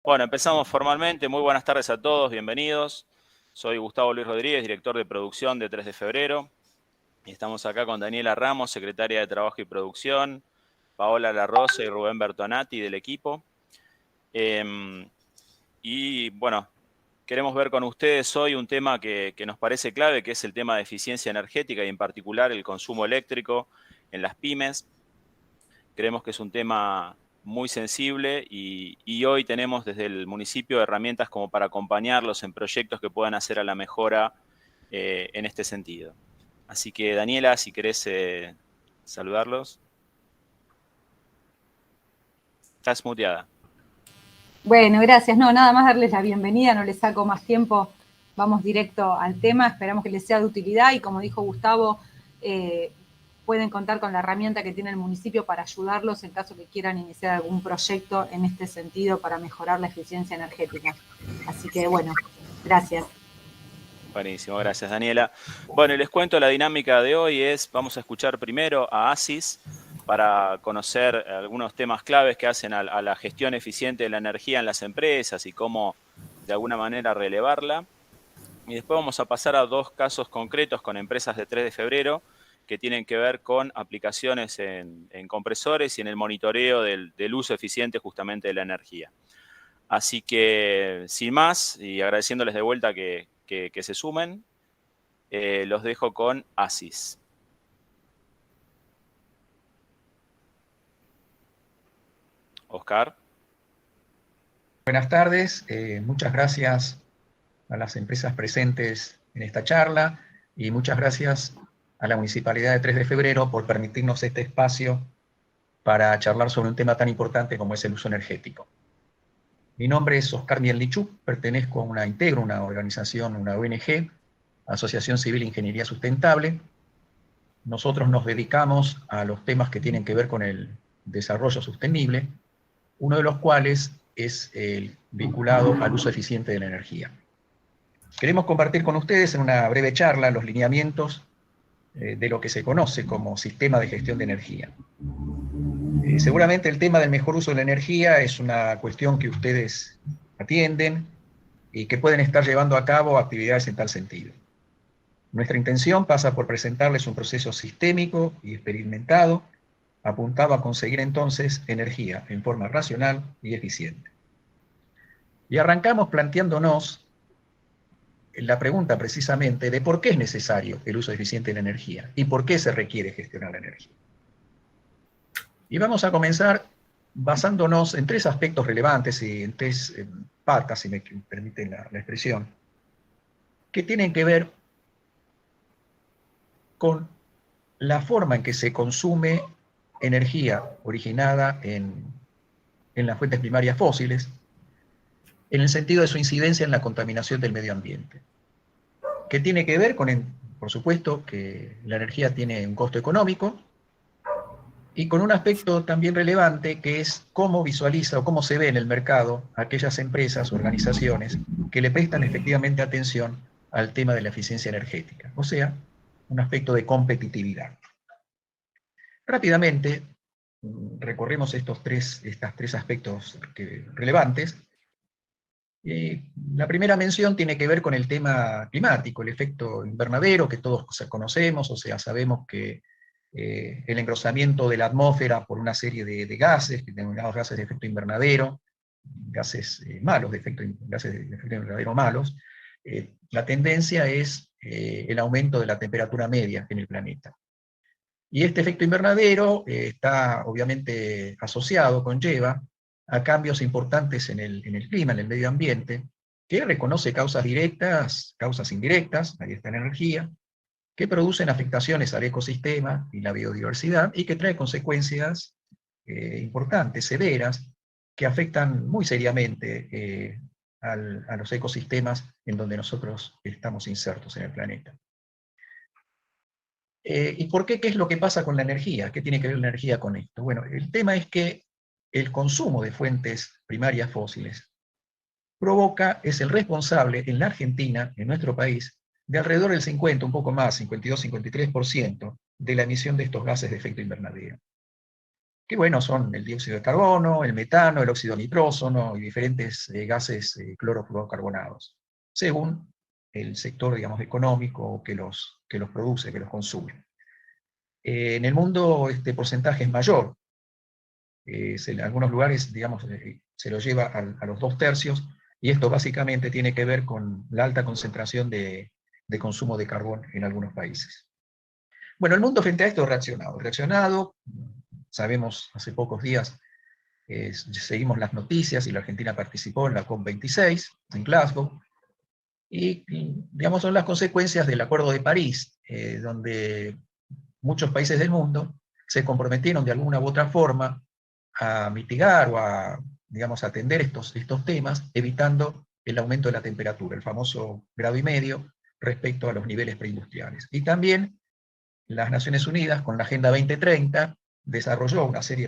Bueno, empezamos formalmente. Muy buenas tardes a todos, bienvenidos. Soy Gustavo Luis Rodríguez, director de producción de 3 de febrero. Y estamos acá con Daniela Ramos, secretaria de Trabajo y Producción, Paola Larrosa y Rubén Bertonati del equipo. Y bueno, queremos ver con ustedes hoy un tema que nos parece clave, que es el tema de eficiencia energética y en particular el consumo eléctrico en las pymes. Creemos que es un tema muy sensible y hoy tenemos desde el municipio herramientas como para acompañarlos en proyectos que puedan hacer a la mejora en este sentido. Así que Daniela, si querés saludarlos. Estás muteada. Bueno, gracias. No, nada más darles la bienvenida, no les saco más tiempo, vamos directo al tema, esperamos que les sea de utilidad y como dijo Gustavo, pueden contar con la herramienta que tiene el municipio para ayudarlos en caso que quieran iniciar algún proyecto en este sentido para mejorar la eficiencia energética. Así que bueno, gracias. Buenísimo, gracias Daniela. Bueno, les cuento la dinámica de hoy vamos a escuchar primero a ASIS para conocer algunos temas claves que hacen a la gestión eficiente de la energía en las empresas y cómo de alguna manera relevarla. Y después vamos a pasar a dos casos concretos con empresas de 3 de febrero que tienen que ver con aplicaciones en compresores y en el monitoreo del uso eficiente justamente de la energía. Así que, sin más, y agradeciéndoles de vuelta que se sumen, los dejo con ASIS. Oscar. Buenas tardes, muchas gracias a las empresas presentes en esta charla y muchas gracias a la Municipalidad de 3 de febrero por permitirnos este espacio para charlar sobre un tema tan importante como es el uso energético. Mi nombre es Oscar Mielnichuk, pertenezco a integro una organización, una ONG, Asociación Civil Ingeniería Sustentable. Nosotros nos dedicamos a los temas que tienen que ver con el desarrollo sostenible, uno de los cuales es el vinculado al uso eficiente de la energía. Queremos compartir con ustedes en una breve charla los lineamientos de lo que se conoce como sistema de gestión de energía. Seguramente el tema del mejor uso de la energía es una cuestión que ustedes atienden y que pueden estar llevando a cabo actividades en tal sentido. Nuestra intención pasa por presentarles un proceso sistémico y experimentado apuntado a conseguir entonces energía en forma racional y eficiente. Y arrancamos planteándonos la pregunta precisamente de por qué es necesario el uso eficiente de la energía y por qué se requiere gestionar la energía. Y vamos a comenzar basándonos en tres aspectos relevantes y en tres patas, si me permiten la expresión, que tienen que ver con la forma en que se consume energía originada en las fuentes primarias fósiles, en el sentido de su incidencia en la contaminación del medio ambiente, que tiene que ver con, por supuesto, que la energía tiene un costo económico, y con un aspecto también relevante que es cómo visualiza o cómo se ve en el mercado aquellas empresas, organizaciones que le prestan efectivamente atención al tema de la eficiencia energética, o sea, un aspecto de competitividad. Rápidamente recorremos estos tres aspectos relevantes. La primera mención tiene que ver con el tema climático, el efecto invernadero que todos conocemos, o sea, sabemos que el engrosamiento de la atmósfera por una serie de gases, denominados gases de efecto invernadero, gases malos, gases de efecto invernadero malos, la tendencia es el aumento de la temperatura media en el planeta. Y este efecto invernadero está obviamente asociado, conlleva a cambios importantes en el clima, en el medio ambiente, que reconoce causas directas, causas indirectas, ahí está la energía, que producen afectaciones al ecosistema y la biodiversidad, y que trae consecuencias importantes, severas, que afectan muy seriamente a los ecosistemas en donde nosotros estamos insertos en el planeta. ¿Y por qué? ¿Qué es lo que pasa con la energía? ¿Qué tiene que ver la energía con esto? Bueno, el tema es que el consumo de fuentes primarias fósiles es el responsable en la Argentina, en nuestro país, de alrededor del 50, un poco más, 52-53% de la emisión de estos gases de efecto invernadero. que bueno, son el dióxido de carbono, el metano, el óxido nitrógeno y diferentes gases clorofluorocarbonados, según el sector, digamos, económico que los produce, que los consume. En el mundo este porcentaje es mayor. En algunos lugares, digamos, se lo lleva a los 2/3, y esto básicamente tiene que ver con la alta concentración de consumo de carbón en algunos países. Bueno, el mundo frente a esto ha reaccionado, sabemos, hace pocos días seguimos las noticias y la Argentina participó en la COP26 en Glasgow, y digamos son las consecuencias del Acuerdo de París, donde muchos países del mundo se comprometieron de alguna u otra forma a mitigar o a, digamos, atender estos temas, evitando el aumento de la temperatura, el famoso 1,5 grados respecto a los niveles preindustriales. Y también las Naciones Unidas, con la Agenda 2030,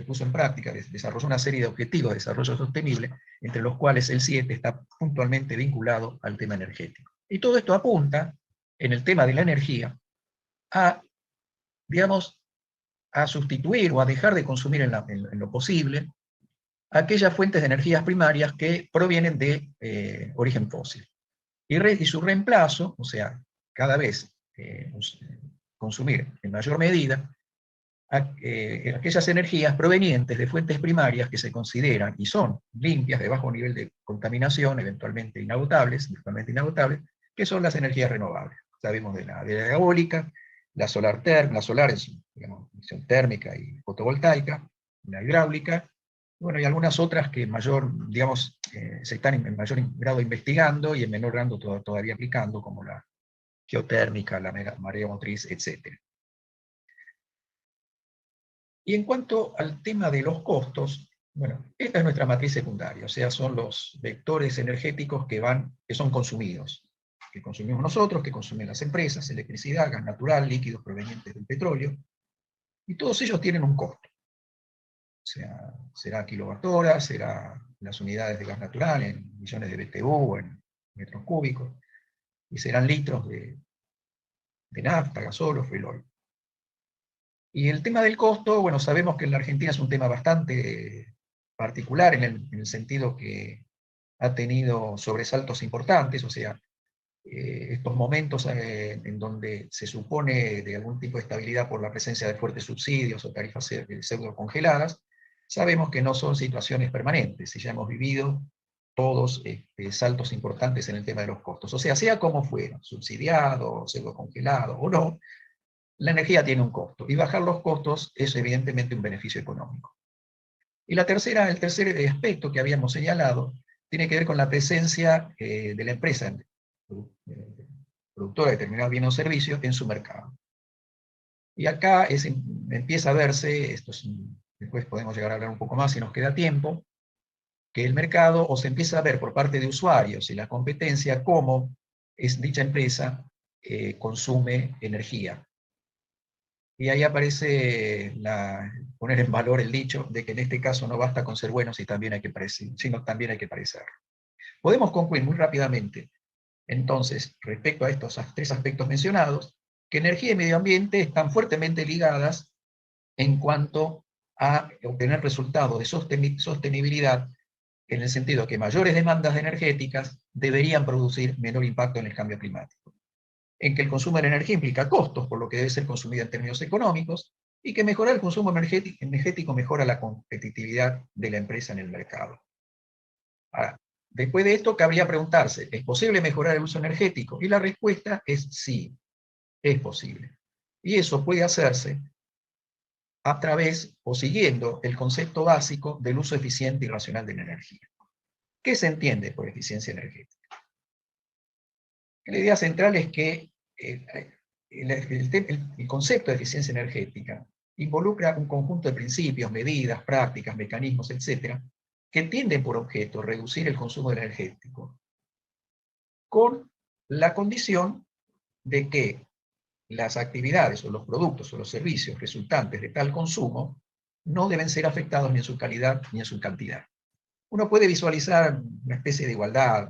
puso en práctica, desarrolló una serie de objetivos de desarrollo sostenible, entre los cuales el 7 está puntualmente vinculado al tema energético. Y todo esto apunta, en el tema de la energía, a, digamos, a sustituir o a dejar de consumir en lo posible aquellas fuentes de energías primarias que provienen de origen fósil. Y su reemplazo, o sea, cada vez consumir en mayor medida aquellas energías provenientes de fuentes primarias que se consideran y son limpias, de bajo nivel de contaminación, eventualmente inagotables, que son las energías renovables. Sabemos de la eólica, la solar es, digamos, emisión térmica y fotovoltaica, la hidráulica, bueno, y algunas otras que digamos, se están en mayor grado investigando y en menor grado todavía aplicando, como la geotérmica, la marea motriz, etc. Y en cuanto al tema de los costos, bueno, esta es nuestra matriz secundaria, o sea, son los vectores energéticos que son consumidos, que consumimos nosotros, que consumen las empresas: electricidad, gas natural, líquidos provenientes del petróleo, y todos ellos tienen un costo. O sea, será kilowatt-hora, será las unidades de gas natural en millones de BTU, en metros cúbicos, y serán litros de nafta, gasol o fuel oil. Y el tema del costo, bueno, sabemos que en la Argentina es un tema bastante particular en el sentido que ha tenido sobresaltos importantes, o sea, estos momentos en donde se supone de algún tipo de estabilidad por la presencia de fuertes subsidios o tarifas pseudo congeladas, sabemos que no son situaciones permanentes, y ya hemos vivido todos saltos importantes en el tema de los costos. O sea como fuera, subsidiado, pseudo congelado o no, la energía tiene un costo, y bajar los costos es evidentemente un beneficio económico. Y el tercer aspecto que habíamos señalado tiene que ver con la presencia de la empresa productora de determinados bienes o servicios en su mercado. Y acá empieza a verse, después podemos llegar a hablar un poco más si nos queda tiempo, que el mercado, o se empieza a ver por parte de usuarios y la competencia, cómo dicha empresa consume energía. Y ahí aparece poner en valor el dicho de que en este caso no basta con ser buenos, sino también hay que parecer. Podemos concluir muy rápidamente, entonces, respecto a estos 3 aspectos mencionados, que energía y medio ambiente están fuertemente ligadas en cuanto a obtener resultados de sostenibilidad, en el sentido que mayores demandas energéticas deberían producir menor impacto en el cambio climático, en que el consumo de energía implica costos, por lo que debe ser consumida en términos económicos, y que mejorar el consumo energético mejora la competitividad de la empresa en el mercado. Ahora, después de esto, cabría preguntarse, ¿es posible mejorar el uso energético? Y la respuesta es sí, es posible. Y eso puede hacerse a través o siguiendo el concepto básico del uso eficiente y racional de la energía. ¿Qué se entiende por eficiencia energética? La idea central es que el concepto de eficiencia energética involucra un conjunto de principios, medidas, prácticas, mecanismos, etcétera, que tienden por objeto reducir el consumo energético, con la condición de que las actividades o los productos o los servicios resultantes de tal consumo no deben ser afectados ni en su calidad ni en su cantidad. Uno puede visualizar una especie de igualdad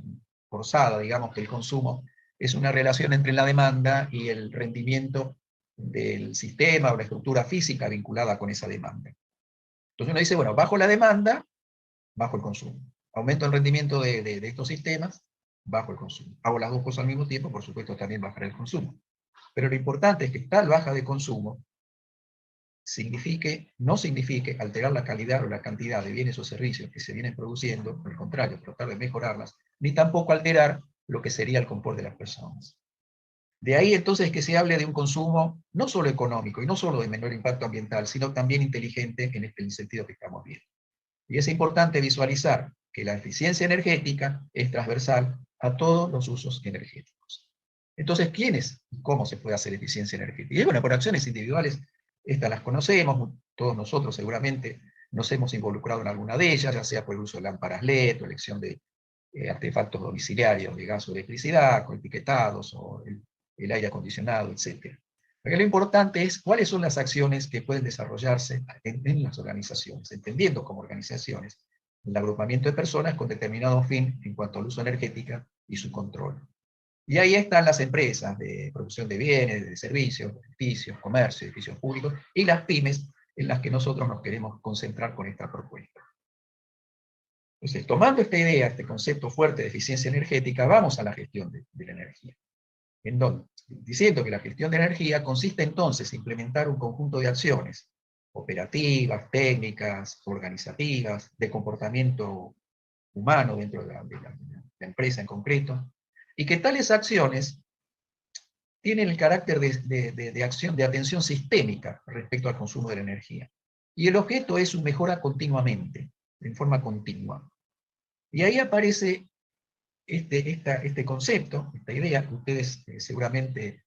forzada, digamos que el consumo es una relación entre la demanda y el rendimiento del sistema o la estructura física vinculada con esa demanda. Entonces uno dice, bueno, bajo la demanda, bajo el consumo. Aumento el rendimiento de estos sistemas, bajo el consumo. Hago las dos cosas al mismo tiempo, por supuesto también bajar el consumo. Pero lo importante es que tal baja de consumo no signifique alterar la calidad o la cantidad de bienes o servicios que se vienen produciendo, por el contrario, tratar de mejorarlas, ni tampoco alterar lo que sería el confort de las personas. De ahí entonces que se hable de un consumo no solo económico y no solo de menor impacto ambiental, sino también inteligente en el sentido que estamos viendo. Y es importante visualizar que la eficiencia energética es transversal a todos los usos energéticos. Entonces, ¿quiénes y cómo se puede hacer eficiencia energética? Y bueno, por acciones individuales, estas las conocemos, todos nosotros seguramente nos hemos involucrado en alguna de ellas, ya sea por el uso de lámparas LED, o elección de artefactos domiciliarios de gas o electricidad, con etiquetados, o el aire acondicionado, etc. Porque lo importante es cuáles son las acciones que pueden desarrollarse en las organizaciones, entendiendo como organizaciones el agrupamiento de personas con determinado fin en cuanto al uso energético y su control. Y ahí están las empresas de producción de bienes, de servicios, edificios, comercio, edificios públicos, y las pymes en las que nosotros nos queremos concentrar con esta propuesta. Entonces, tomando esta idea, este concepto fuerte de eficiencia energética, vamos a la gestión de la energía. ¿En dónde? Diciendo que la gestión de energía consiste entonces en implementar un conjunto de acciones operativas, técnicas, organizativas, de comportamiento humano dentro de la empresa en concreto, y que tales acciones tienen el carácter de acción, de atención sistémica respecto al consumo de la energía. Y el objeto es su mejora continuamente, en forma continua. Y ahí aparece este concepto, esta idea, que ustedes seguramente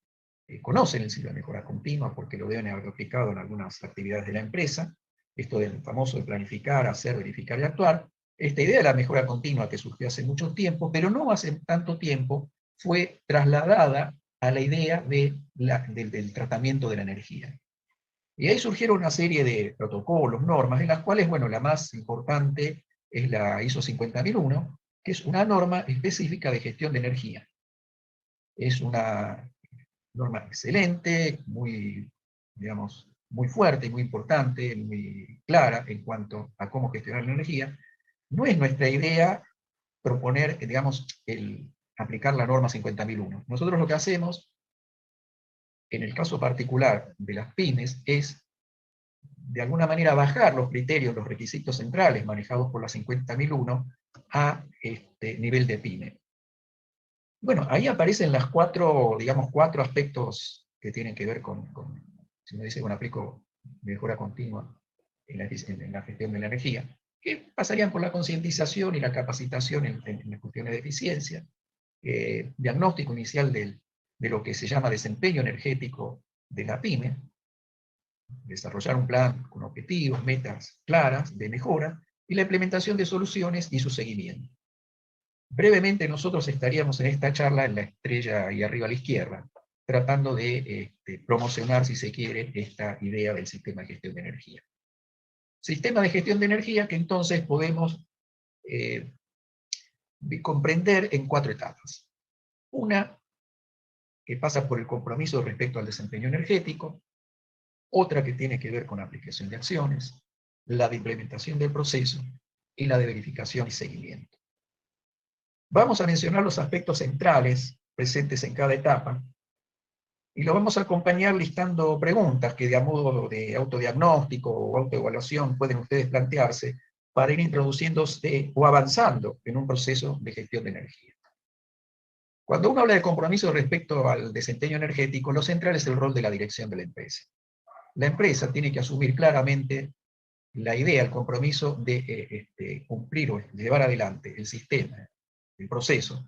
conocen el ciclo de mejora continua, porque lo deben haber aplicado en algunas actividades de la empresa, esto del famoso de planificar, hacer, verificar y actuar. Esta idea de la mejora continua que surgió hace mucho tiempo, pero no hace tanto tiempo, fue trasladada a la idea del tratamiento de la energía. Y ahí surgieron una serie de protocolos, normas, en las cuales, bueno, la más importante es la ISO 50001, que es una norma específica de gestión de energía. Es una norma excelente, muy, digamos, muy fuerte y muy importante, muy clara en cuanto a cómo gestionar la energía. No es nuestra idea proponer, digamos, aplicar la norma 50001. Nosotros lo que hacemos, en el caso particular de las pymes, es de alguna manera bajar los criterios, los requisitos centrales manejados por la 50001 a este nivel de pyme. Bueno, ahí aparecen las cuatro aspectos que tienen que ver si me dice, bueno, aplico mejora continua en la gestión de la energía, que pasarían por la concientización y la capacitación en las cuestiones de eficiencia, diagnóstico inicial de lo que se llama desempeño energético de la pyme, desarrollar un plan con objetivos, metas claras de mejora, y la implementación de soluciones y su seguimiento. Brevemente nosotros estaríamos en esta charla en la estrella ahí arriba a la izquierda, tratando de promocionar, si se quiere, esta idea del sistema de gestión de energía. Sistema de gestión de energía que entonces podemos comprender en 4 etapas. Una que pasa por el compromiso respecto al desempeño energético, otra que tiene que ver con la aplicación de acciones, la de implementación del proceso y la de verificación y seguimiento. Vamos a mencionar los aspectos centrales presentes en cada etapa y lo vamos a acompañar listando preguntas que de modo de autodiagnóstico o autoevaluación pueden ustedes plantearse para ir introduciéndose o avanzando en un proceso de gestión de energía. Cuando uno habla de compromiso respecto al desempeño energético, lo central es el rol de la dirección de la empresa. La empresa tiene que asumir claramente la idea, el compromiso de cumplir o llevar adelante el sistema, el proceso,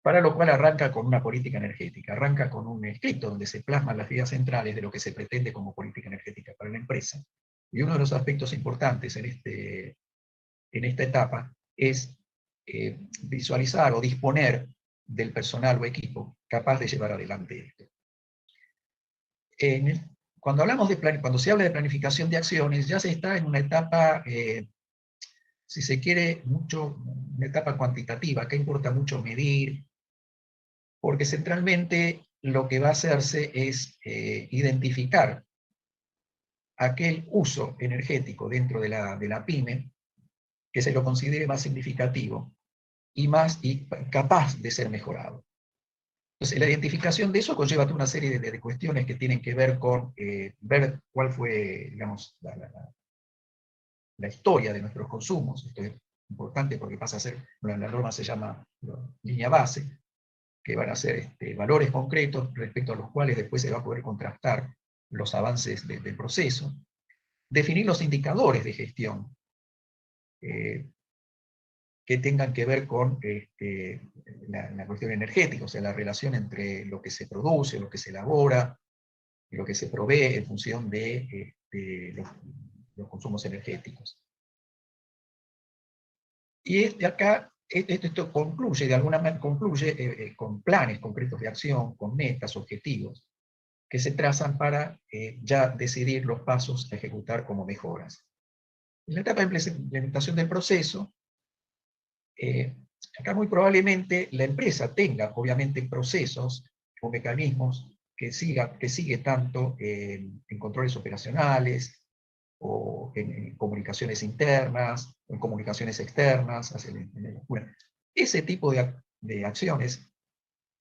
para lo cual arranca con una política energética, arranca con un escrito donde se plasman las ideas centrales de lo que se pretende como política energética para la empresa. Y uno de los aspectos importantes en esta etapa es visualizar o disponer del personal o equipo capaz de llevar adelante esto. Cuando se habla de planificación de acciones, ya se está en una etapa, si se quiere, una etapa cuantitativa, que importa mucho medir, porque centralmente lo que va a hacerse es identificar aquel uso energético dentro de la pyme que se lo considere más significativo y capaz de ser mejorado. Entonces, la identificación de eso conlleva toda una serie de cuestiones que tienen que ver con ver cuál fue, digamos, la historia de nuestros consumos. Esto es importante porque pasa a ser, la norma se llama línea base, que van a ser valores concretos respecto a los cuales después se va a poder contrastar los avances del proceso. Definir los indicadores de gestión que tengan que ver con la cuestión energética, o sea, la relación entre lo que se produce, lo que se elabora, y lo que se provee en función de los consumos energéticos. Y acá esto concluye, de alguna manera, concluye con planes concretos de acción, con metas, objetivos, que se trazan para ya decidir los pasos a ejecutar como mejoras. En la etapa de implementación del proceso, acá muy probablemente la empresa tenga, obviamente, procesos o mecanismos que sigue tanto en controles operacionales, o en comunicaciones internas, o en comunicaciones externas. Bueno, ese tipo de acciones,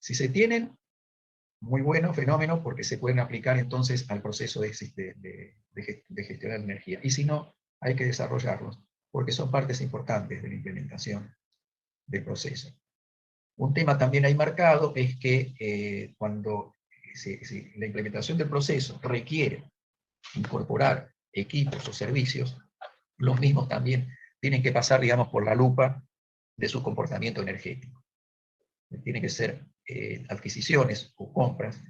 si se tienen, muy bueno, fenómeno, porque se pueden aplicar entonces al proceso de gestionar la energía. Y si no, hay que desarrollarlos, porque son partes importantes de la implementación del proceso. Un tema también ahí marcado es que cuando la implementación del proceso requiere incorporar equipos o servicios, los mismos también tienen que pasar, digamos, por la lupa de su comportamiento energético. Tienen que ser adquisiciones o compras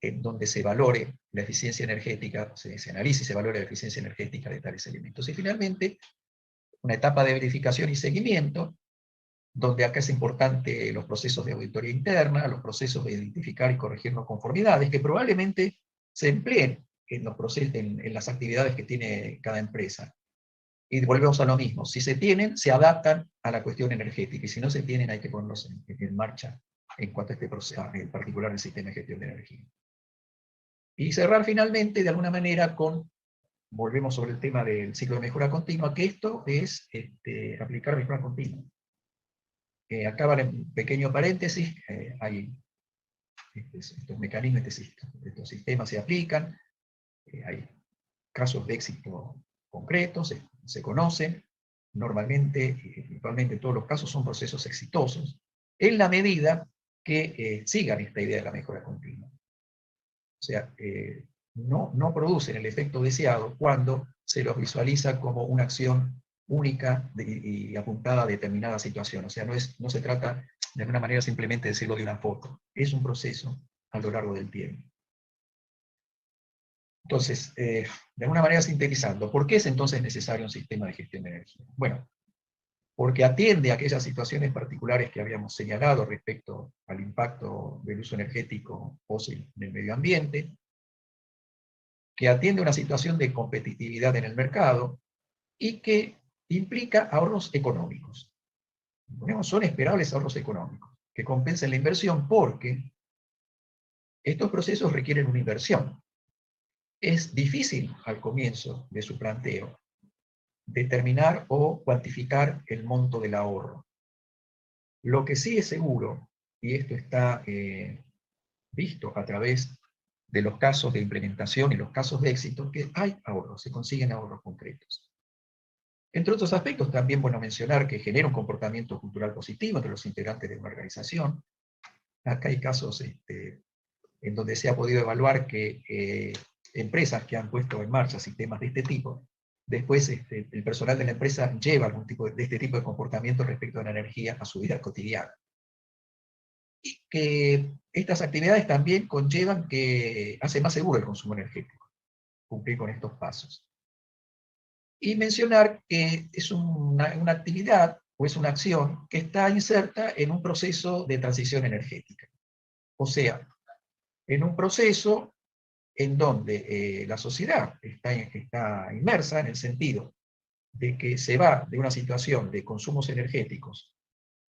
en donde se valore la eficiencia energética, se analice y se valore la eficiencia energética de tales elementos. Y finalmente, una etapa de verificación y seguimiento, donde acá es importante los procesos de auditoría interna, los procesos de identificar y corregir no conformidades, que probablemente se empleen en las actividades que tiene cada empresa. Y volvemos a lo mismo, si se tienen, se adaptan a la cuestión energética, y si no se tienen, hay que ponerlos en marcha en cuanto a este proceso, en particular el sistema de gestión de energía. Y cerrar finalmente, de alguna manera, volvemos sobre el tema del ciclo de mejora continua, que esto es aplicar mejora continua. Acá vale un pequeño paréntesis, hay estos mecanismos, estos sistemas se aplican, hay casos de éxito concretos, se conocen, normalmente, virtualmente todos los casos son procesos exitosos, en la medida que sigan esta idea de la mejora continua. O sea, no producen el efecto deseado cuando se los visualiza como una acción única y apuntada a determinada situación. O sea, no se trata de alguna manera simplemente de decirlo de una foto. Es un proceso a lo largo del tiempo. Entonces, de alguna manera sintetizando, ¿por qué es entonces necesario un sistema de gestión de energía? Bueno, porque atiende a aquellas situaciones particulares que habíamos señalado respecto al impacto del uso energético fósil en el medio ambiente, que atiende a una situación de competitividad en el mercado y que implica ahorros económicos. Son esperables ahorros económicos que compensen la inversión, porque estos procesos requieren una inversión. Es difícil al comienzo de su planteo determinar o cuantificar el monto del ahorro. Lo que sí es seguro, y esto está visto a través de los casos de implementación y los casos de éxito, que hay ahorros, se consiguen ahorros concretos. Entre otros aspectos, también bueno mencionar que genera un comportamiento cultural positivo entre los integrantes de una organización. Acá hay casos en donde se ha podido evaluar que empresas que han puesto en marcha sistemas de este tipo, después el personal de la empresa lleva algún tipo de este tipo de comportamiento respecto a la energía a su vida cotidiana. Y que estas actividades también conllevan que hace más seguro el consumo energético, cumplir con estos pasos. Y mencionar que es una actividad o es una acción que está inserta en un proceso de transición energética. O sea, en un proceso en donde la sociedad está inmersa en el sentido de que se va de una situación de consumos energéticos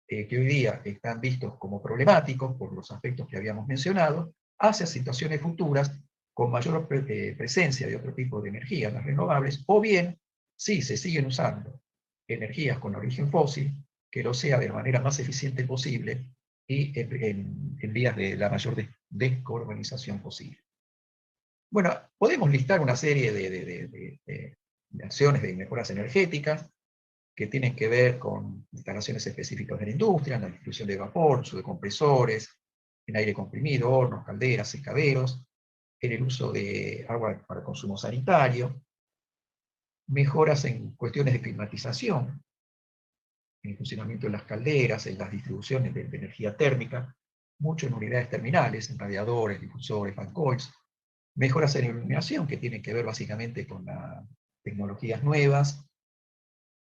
que hoy día están vistos como problemáticos por los aspectos que habíamos mencionado, hacia situaciones futuras con mayor presencia de otro tipo de energías, las renovables, o bien, si se siguen usando energías con origen fósil, que lo sea de la manera más eficiente posible y en vías de la mayor descarbonización posible. Bueno, podemos listar una serie de acciones de mejoras energéticas que tienen que ver con instalaciones específicas de la industria, en la distribución de vapor, uso de compresores, en aire comprimido, hornos, calderas, secaderos, en el uso de agua para consumo sanitario, mejoras en cuestiones de climatización, en el funcionamiento de las calderas, en las distribuciones de energía térmica, mucho en unidades terminales, en radiadores, difusores, fan coils, mejoras en iluminación, que tienen que ver básicamente con las tecnologías nuevas,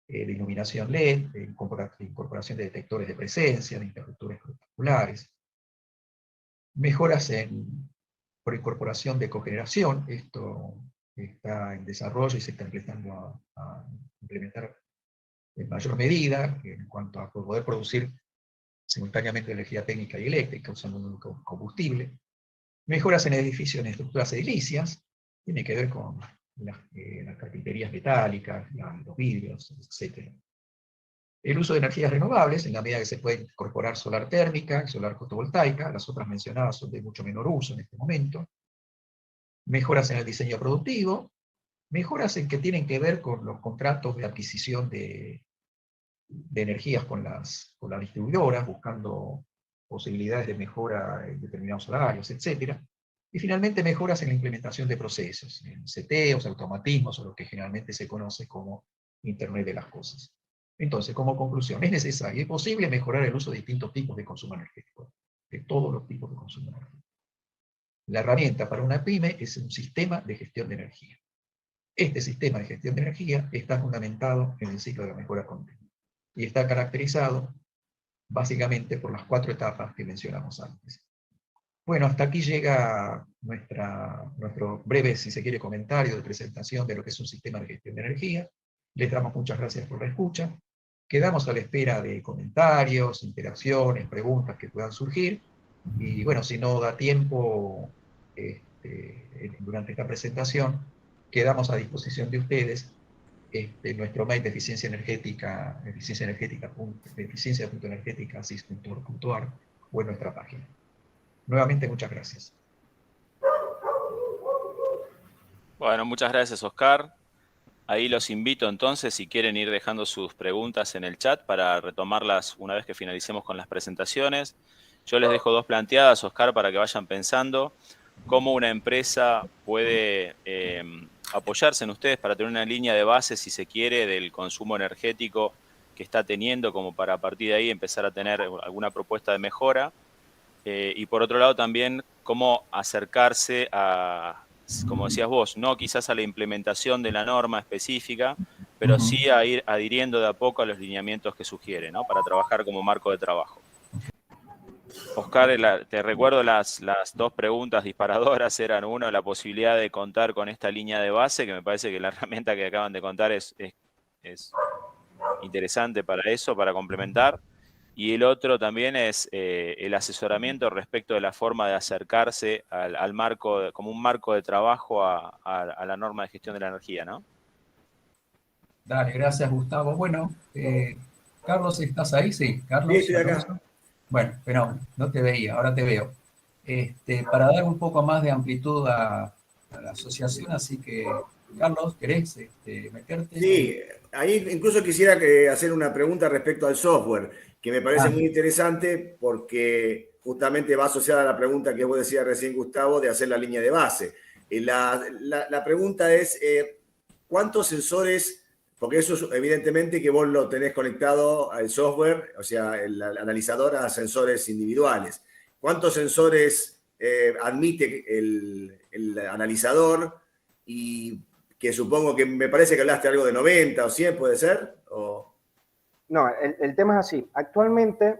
de iluminación LED, de incorporación de detectores de presencia, de interruptores particulares, mejoras por incorporación de cogeneración, esto está en desarrollo y se está empezando a implementar en mayor medida en cuanto a poder producir simultáneamente energía técnica y eléctrica usando un combustible, mejoras en edificios, en estructuras edilicias, tiene que ver con las carpinterías metálicas, los vidrios, etc. El uso de energías renovables, en la medida que se puede incorporar solar térmica, solar fotovoltaica, las otras mencionadas son de mucho menor uso en este momento. Mejoras en el diseño productivo, mejoras en que tienen que ver con los contratos de adquisición de energías con las distribuidoras, buscando posibilidades de mejora en determinados horarios, etc. Y finalmente mejoras en la implementación de procesos, en seteos, automatismos, o lo que generalmente se conoce como Internet de las Cosas. Entonces, como conclusión, es necesario y posible mejorar el uso de distintos tipos de consumo energético, de todos los tipos de consumo energético. La herramienta para una pyme es un sistema de gestión de energía. Este sistema de gestión de energía está fundamentado en el ciclo de la mejora continua y está caracterizado básicamente por las 4 etapas que mencionamos antes. Bueno, hasta aquí llega nuestro breve, si se quiere, comentario de presentación de lo que es un sistema de gestión de energía. Les damos muchas gracias por la escucha. Quedamos a la espera de comentarios, interacciones, preguntas que puedan surgir. Y bueno, si no da tiempo durante esta presentación, quedamos a disposición de ustedes nuestro mail de eficiencia energética, eficiencia.energética.asis.org.ar o en nuestra página. Nuevamente, muchas gracias. Bueno, muchas gracias, Oscar. Ahí los invito entonces, si quieren ir dejando sus preguntas en el chat para retomarlas una vez que finalicemos con las presentaciones. Yo les dejo 2 planteadas, Oscar, para que vayan pensando cómo una empresa puede apoyarse en ustedes para tener una línea de base, si se quiere, del consumo energético que está teniendo, como para a partir de ahí empezar a tener alguna propuesta de mejora. Y por otro lado también cómo acercarse a, como decías vos, no quizás a la implementación de la norma específica, pero sí a ir adhiriendo de a poco a los lineamientos que sugiere, ¿no? Para trabajar como marco de trabajo. Oscar, te recuerdo las 2 preguntas disparadoras eran, uno, la posibilidad de contar con esta línea de base, que me parece que la herramienta que acaban de contar es interesante para eso, para complementar. Y el otro también es el asesoramiento respecto de la forma de acercarse al marco, como un marco de trabajo a la norma de gestión de la energía, ¿no? Dale, gracias, Gustavo. Bueno, Carlos, ¿estás ahí? Sí, Carlos. Sí, estoy acá. Bueno, pero no te veía, ahora te veo. Para dar un poco más de amplitud a la asociación, así que, Carlos, ¿querés meterte? Sí, ahí incluso quisiera hacer una pregunta respecto al software, que me parece muy interesante porque justamente va asociada a la pregunta que vos decías recién, Gustavo, de hacer la línea de base. La pregunta es, ¿cuántos sensores, porque eso evidentemente que vos lo tenés conectado al software, o sea, el analizador a sensores individuales, ¿cuántos sensores admite el analizador? Y que supongo que me parece que hablaste algo de 90 o 100, ¿puede ser? ¿O? No, el tema es así. Actualmente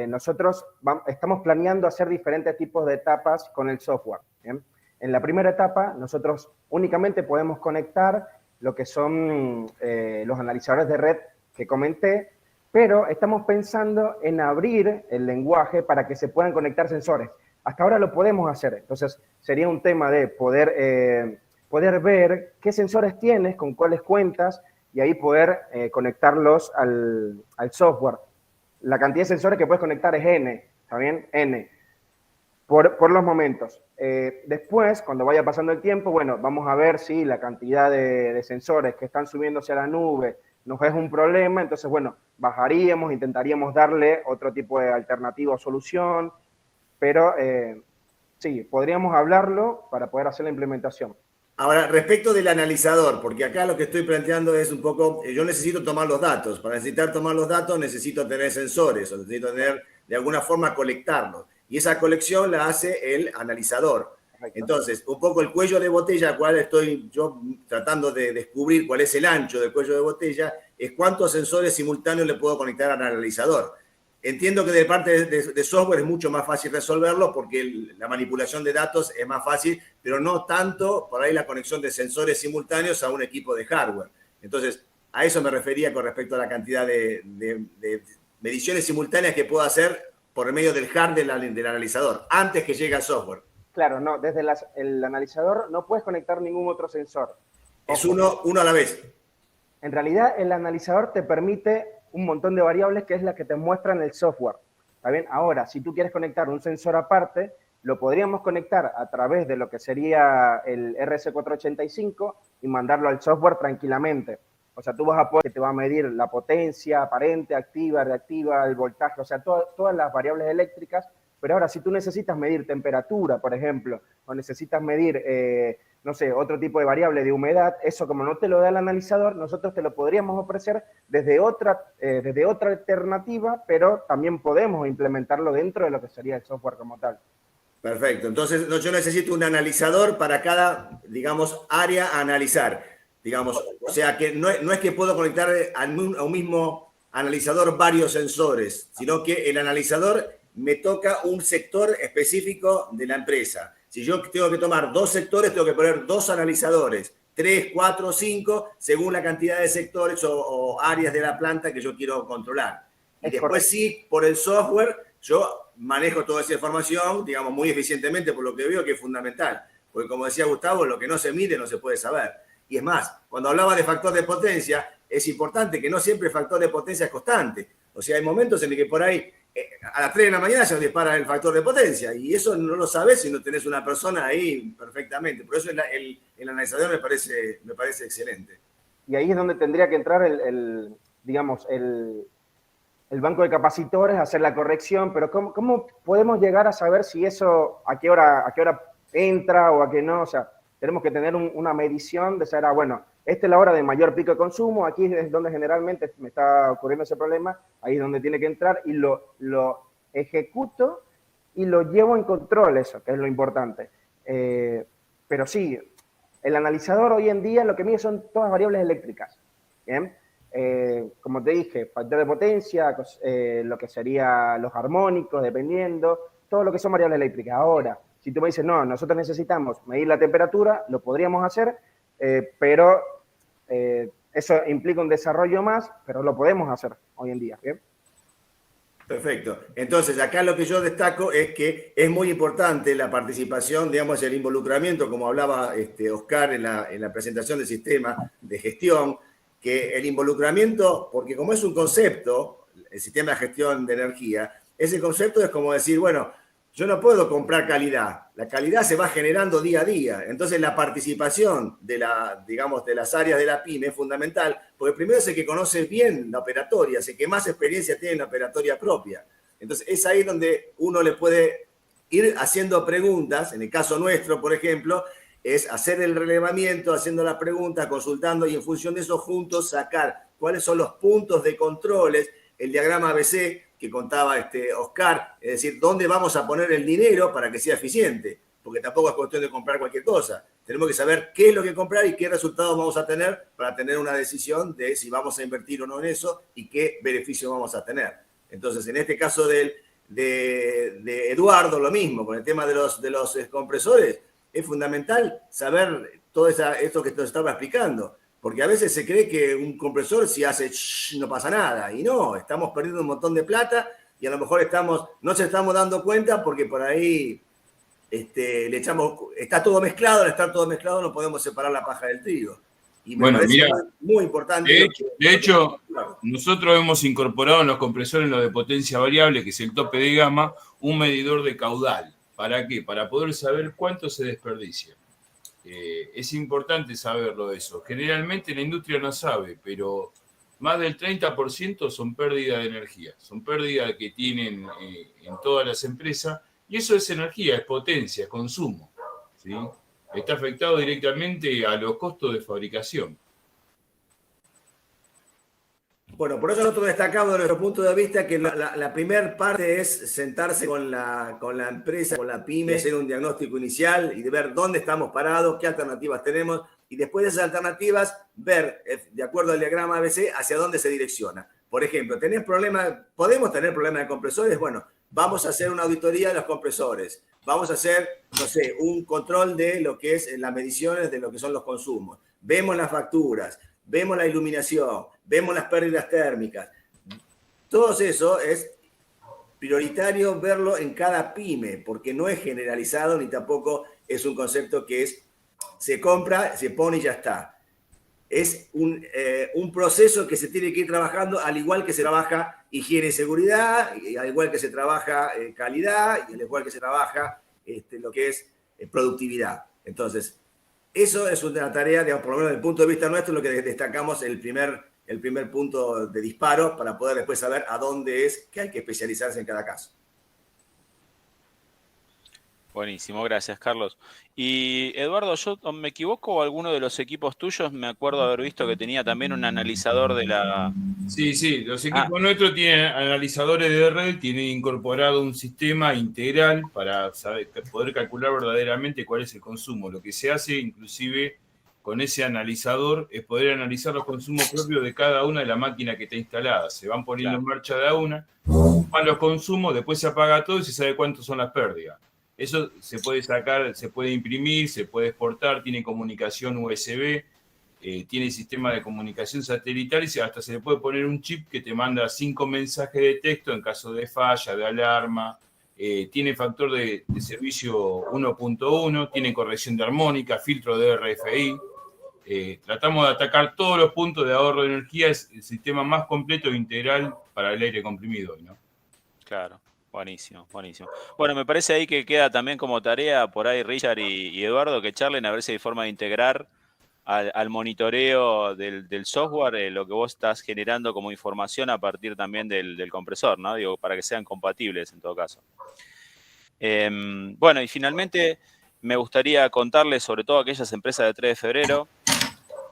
nosotros estamos planeando hacer diferentes tipos de etapas con el software. ¿Bien? En la primera etapa nosotros únicamente podemos conectar lo que son los analizadores de red que comenté, pero estamos pensando en abrir el lenguaje para que se puedan conectar sensores. hasta ahora lo podemos hacer. Entonces, sería un tema de poder ver qué sensores tienes, con cuáles cuentas, y ahí poder conectarlos al software. La cantidad de sensores que puedes conectar es N, ¿está bien? N, por los momentos. Después, cuando vaya pasando el tiempo, bueno, vamos a ver si la cantidad de sensores que están subiéndose a la nube nos es un problema, entonces, bueno, bajaríamos, intentaríamos darle otro tipo de alternativa o solución, pero sí, podríamos hablarlo para poder hacer la implementación. Ahora, respecto del analizador, porque acá lo que estoy planteando es un poco, yo necesito tomar los datos. Para necesitar tomar los datos necesito tener sensores, o necesito tener, de alguna forma, colectarlos. Y esa colección la hace el analizador. Correcto. Entonces, un poco el cuello de botella, al cual estoy yo tratando de descubrir cuál es el ancho del cuello de botella, es cuántos sensores simultáneos le puedo conectar al analizador. Entiendo que de parte de software es mucho más fácil resolverlo porque la manipulación de datos es más fácil, pero no tanto por ahí la conexión de sensores simultáneos a un equipo de hardware. Entonces, a eso me refería con respecto a la cantidad de mediciones simultáneas que puedo hacer por medio del hardware del analizador, antes que llegue al software. Claro, no, desde el analizador no puedes conectar ningún otro sensor. Es uno a la vez. En realidad, el analizador te permite un montón de variables que es la que te muestra en el software. ¿Está bien? Ahora, si tú quieres conectar un sensor aparte, lo podríamos conectar a través de lo que sería el RS485 y mandarlo al software tranquilamente. O sea, tú vas a poder, que te va a medir la potencia aparente, activa, reactiva, el voltaje, o sea, todas las variables eléctricas. Pero ahora, si tú necesitas medir temperatura, por ejemplo, o necesitas medir, no sé, otro tipo de variable de humedad, eso como no te lo da el analizador, nosotros te lo podríamos ofrecer desde otra alternativa, pero también podemos implementarlo dentro de lo que sería el software como tal. Perfecto. Entonces, yo necesito un analizador para cada, digamos, área a analizar. Digamos, o sea, que no es que puedo conectar a un mismo analizador varios sensores, sino que el analizador me toca un sector específico de la empresa. Si yo tengo que tomar 2 sectores, tengo que poner 2 analizadores, 3, 4, 5, según la cantidad de sectores o áreas de la planta que yo quiero controlar. Y después sí, por el software, yo manejo toda esa información, digamos, muy eficientemente, por lo que veo que es fundamental. Porque como decía Gustavo, lo que no se mide no se puede saber. Y es más, cuando hablaba de factor de potencia, es importante que no siempre el factor de potencia es constante. O sea, hay momentos en los que por ahí a las 3 de la mañana se nos dispara el factor de potencia y eso no lo sabes si no tenés una persona ahí perfectamente. Por eso el analizador me parece excelente. Y ahí es donde tendría que entrar digamos, el banco de capacitores, hacer la corrección, pero ¿cómo podemos llegar a saber si eso, a qué hora entra o a qué no? O sea, tenemos que tener una medición de saber, bueno, esta es la hora de mayor pico de consumo, aquí es donde generalmente me está ocurriendo ese problema, ahí es donde tiene que entrar y lo ejecuto y lo llevo en control, eso, que es lo importante. Pero sí, el analizador hoy en día lo que mide son todas variables eléctricas, ¿bien? Como te dije, factor de potencia, lo que sería los armónicos, dependiendo, todo lo que son variables eléctricas. Ahora, si tú me dices, no, nosotros necesitamos medir la temperatura, lo podríamos hacer, pero eso implica un desarrollo más, pero lo podemos hacer hoy en día, ¿bien? Perfecto. Entonces, acá lo que yo destaco es que es muy importante la participación, digamos, el involucramiento, como hablaba Oscar en la presentación del sistema de gestión, que el involucramiento, porque como es un concepto, el sistema de gestión de energía, ese concepto es como decir, bueno, yo no puedo comprar calidad, la calidad se va generando día a día, entonces la participación de las áreas de la PYME es fundamental, porque primero es el que conoce bien la operatoria, es el que más experiencia tiene en la operatoria propia, entonces es ahí donde uno le puede ir haciendo preguntas, en el caso nuestro, por ejemplo, es hacer el relevamiento, haciendo las preguntas, consultando y en función de eso juntos sacar cuáles son los puntos de controles, el diagrama ABC que contaba Oscar, es decir, dónde vamos a poner el dinero para que sea eficiente, porque tampoco es cuestión de comprar cualquier cosa. Tenemos que saber qué es lo que comprar y qué resultados vamos a tener para tener una decisión de si vamos a invertir o no en eso y qué beneficio vamos a tener. Entonces, en este caso de Eduardo, lo mismo, con el tema de los compresores, es fundamental saber todo esto que te estaba explicando. Porque a veces se cree que un compresor si hace no pasa nada. Y no, estamos perdiendo un montón de plata y a lo mejor no se estamos dando cuenta porque por ahí le echamos, está todo mezclado, al estar todo mezclado no podemos separar la paja del trigo. Y me Bueno, parece mira, muy importante. de hecho, nosotros hemos incorporado en los compresores, en lo de potencia variable, que es el tope de gama, un medidor de caudal. ¿Para qué? Para poder saber cuánto se desperdicia. Es importante saberlo eso. Generalmente la industria no sabe, pero más del 30% son pérdidas de energía. Son pérdidas que tienen en todas las empresas. Y eso es energía, es potencia, es consumo, ¿sí? Está afectado directamente a los costos de fabricación. Bueno, por eso nosotros destacamos de nuestro punto de vista que la primera parte es sentarse con la empresa, con la pyme, hacer un diagnóstico inicial y de ver dónde estamos parados, qué alternativas tenemos, y después de esas alternativas, ver, de acuerdo al diagrama ABC, hacia dónde se direcciona. Por ejemplo, ¿podemos tener problemas de compresores? Bueno, vamos a hacer una auditoría de los compresores. Vamos a hacer, no sé, un control de lo que es las mediciones de lo que son los consumos. Vemos las facturas, vemos la iluminación, vemos las pérdidas térmicas. Todo eso es prioritario verlo en cada pyme, porque no es generalizado ni tampoco es un concepto que se compra, se pone y ya está. Es un proceso que se tiene que ir trabajando, al igual que se trabaja higiene y seguridad, y al igual que se trabaja calidad, y al igual que se trabaja lo que es productividad. Entonces, eso es una tarea, digamos, por lo menos desde el punto de vista nuestro, lo que destacamos el primer punto de disparo para poder después saber a dónde es que hay que especializarse en cada caso. Buenísimo, gracias, Carlos. Y Eduardo, ¿yo me equivoco o alguno de los equipos tuyos me acuerdo haber visto que tenía también un analizador de la... Sí, los equipos nuestros tienen analizadores de red, tienen incorporado un sistema integral para poder calcular verdaderamente cuál es el consumo. Lo que se hace inclusive con ese analizador es poder analizar los consumos propios de cada una de las máquinas que está instalada. Se van poniendo en marcha de a una, van los consumos, después se apaga todo y se sabe cuántos son las pérdidas. Eso se puede sacar, se puede imprimir, se puede exportar, tiene comunicación USB, tiene sistema de comunicación satelital y hasta se le puede poner un chip que te manda 5 mensajes de texto en caso de falla, de alarma, tiene factor de servicio 1.1, tiene corrección de armónica, filtro de RFI. Tratamos de atacar todos los puntos de ahorro de energía, es el sistema más completo e integral para el aire comprimido, ¿no? Claro. Buenísimo, buenísimo. Bueno, me parece ahí que queda también como tarea por ahí Richard y Eduardo que charlen a ver si hay forma de integrar al monitoreo del software lo que vos estás generando como información a partir también del compresor, ¿no? Digo, para que sean compatibles en todo caso. Bueno, y finalmente me gustaría contarles, sobre todo a aquellas empresas de 3 de febrero,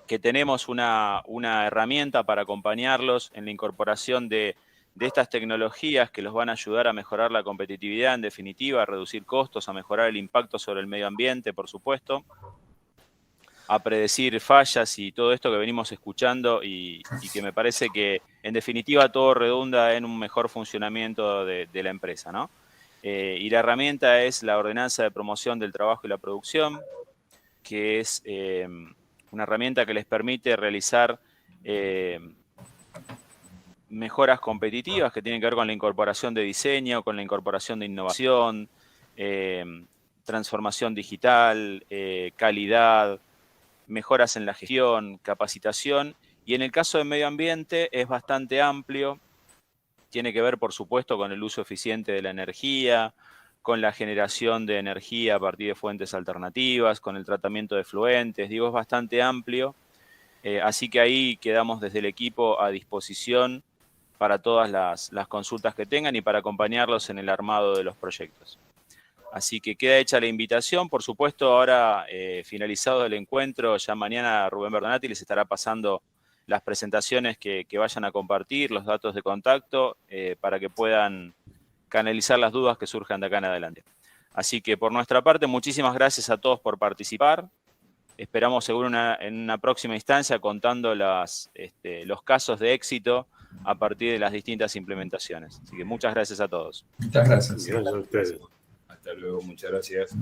que tenemos una herramienta para acompañarlos en la incorporación de estas tecnologías que los van a ayudar a mejorar la competitividad, en definitiva, a reducir costos, a mejorar el impacto sobre el medio ambiente, por supuesto, a predecir fallas y todo esto que venimos escuchando y que me parece que, en definitiva, todo redunda en un mejor funcionamiento de la empresa, ¿no? Y la herramienta es la Ordenanza de Promoción del Trabajo y la Producción, que es una herramienta que les permite realizar mejoras competitivas que tienen que ver con la incorporación de diseño, con la incorporación de innovación, transformación digital, calidad, mejoras en la gestión, capacitación. Y en el caso de medio ambiente es bastante amplio. Tiene que ver, por supuesto, con el uso eficiente de la energía, con la generación de energía a partir de fuentes alternativas, con el tratamiento de efluentes. Digo, es bastante amplio. Así que ahí quedamos desde el equipo a disposición para todas las consultas que tengan y para acompañarlos en el armado de los proyectos. Así que queda hecha la invitación. Por supuesto, ahora finalizado el encuentro, ya mañana Rubén Bernati les estará pasando las presentaciones que vayan a compartir, los datos de contacto, para que puedan canalizar las dudas que surjan de acá en adelante. Así que por nuestra parte, muchísimas gracias a todos por participar. Esperamos seguro en una próxima instancia contando los casos de éxito a partir de las distintas implementaciones. Así que muchas gracias a todos. Muchas gracias. Gracias a ustedes. Hasta luego, muchas gracias.